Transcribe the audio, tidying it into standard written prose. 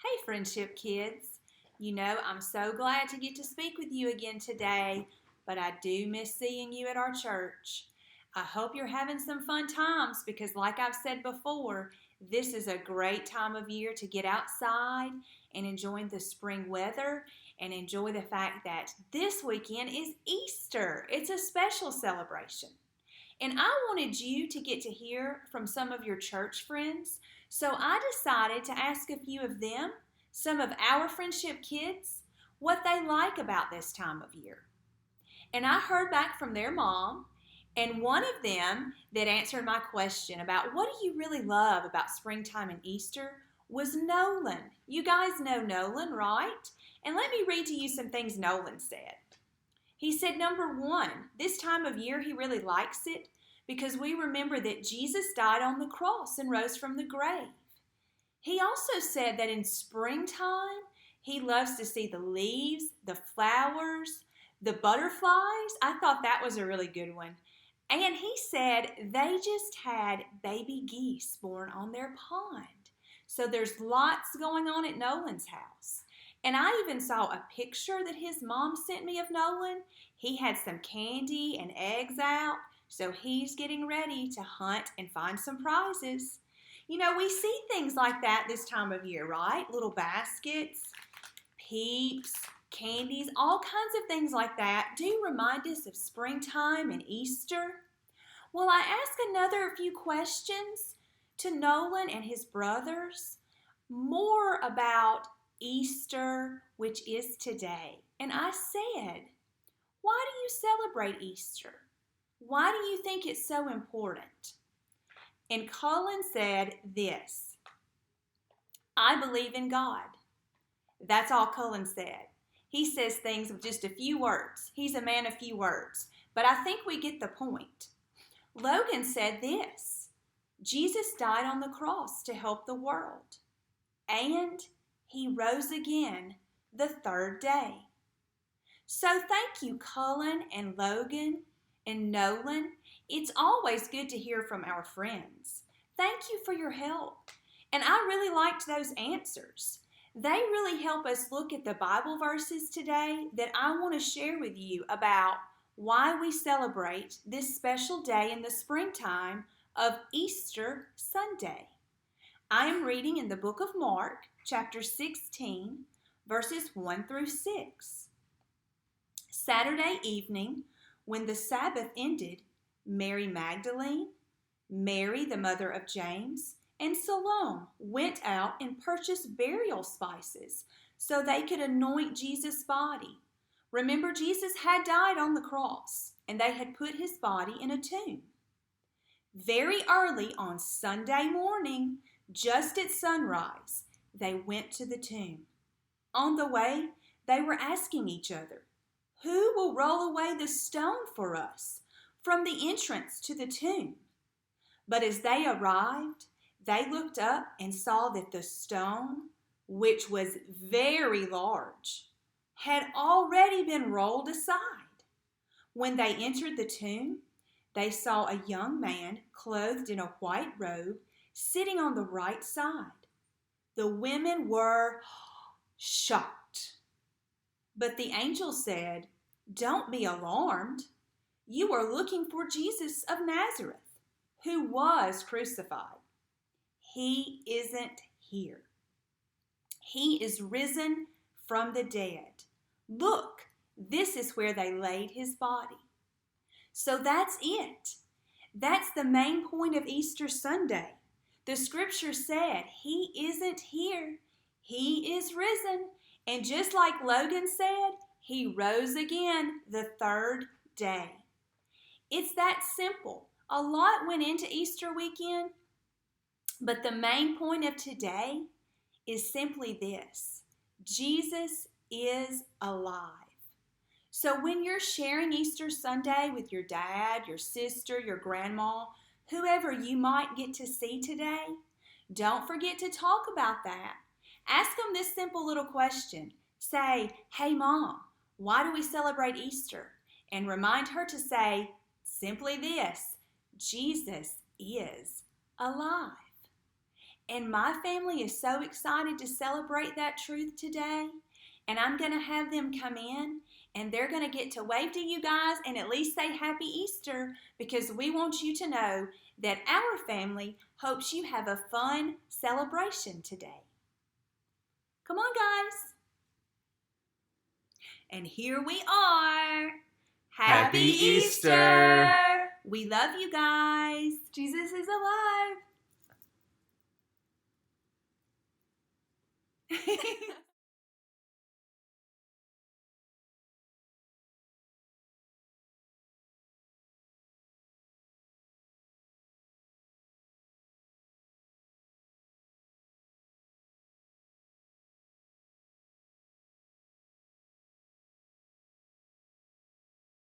Hey, Friendship Kids. I'm so glad to get to speak with you again today, but I do miss seeing you at our church. I hope you're having some fun times because, like I've said before, this is a great time of year to get outside and enjoy the spring weather and enjoy the fact that this weekend is Easter. It's a special celebration. And I wanted you to get to hear from some of your church friends, so I decided to ask a few of them, some of our friendship kids, what they like about this time of year. And I heard back from their mom, and one of them that answered my question about what do you really love about springtime and Easter was Nolan. You guys know Nolan, right? And let me read to you some things Nolan said. He said, number one, this time of year he really likes it because we remember that Jesus died on the cross and rose from the grave. He also said that in springtime, he loves to see the leaves, the flowers, the butterflies. I thought that was a really good one. And he said they just had baby geese born on their pond. So there's lots going on at Nolan's house. And I even saw a picture that his mom sent me of Nolan. He had some candy and eggs out, so he's getting ready to hunt and find some prizes. We see things like that this time of year, right? Little baskets, peeps, candies, all kinds of things like that do remind us of springtime and Easter. Well, I asked another few questions to Nolan and his brothers, more about Easter, which is today. And I said, why do you celebrate Easter? Why do you think it's so important? And Cullen said this, I believe in God. That's all Cullen said. He says things with just a few words. He's a man of few words. But I think we get the point. Logan said this, Jesus died on the cross to help the world. And he rose again the third day. So thank you, Cullen and Logan and Nolan. It's always good to hear from our friends. Thank you for your help. And I really liked those answers. They really help us look at the Bible verses today that I want to share with you about why we celebrate this special day in the springtime of Easter Sunday. I am reading in the book of Mark, chapter 16, verses 1 through 6. Saturday evening, when the Sabbath ended, Mary Magdalene, Mary the mother of James, and Salome went out and purchased burial spices so they could anoint Jesus' body. Remember, Jesus had died on the cross, and they had put his body in a tomb. Very early on Sunday morning, just at sunrise, they went to the tomb. On the way, they were asking each other, who will roll away the stone for us from the entrance to the tomb? But as they arrived, they looked up and saw that the stone, which was very large, had already been rolled aside. When they entered the tomb, they saw a young man clothed in a white robe sitting on the right side. The women were shocked. But the angel said, don't be alarmed. You are looking for Jesus of Nazareth, who was crucified. He isn't here. He is risen from the dead. Look, this is where they laid his body. So that's it. That's the main point of Easter Sunday. The scripture said, he isn't here. He is risen. And just like Logan said, he rose again the third day. It's that simple. A lot went into Easter weekend, but the main point of today is simply this. Jesus is alive. So when you're sharing Easter Sunday with your dad, your sister, your grandma, whoever you might get to see today, don't forget to talk about that. Ask them this simple little question. Say, hey Mom, why do we celebrate Easter? And remind her to say simply this, Jesus is alive. And my family is so excited to celebrate that truth today. And I'm going to have them come in and they're going to get to wave to you guys and at least say Happy Easter, because we want you to know that our family hopes you have a fun celebration today. Come on, guys. And here we are. Happy Easter. We love you guys. Jesus is alive.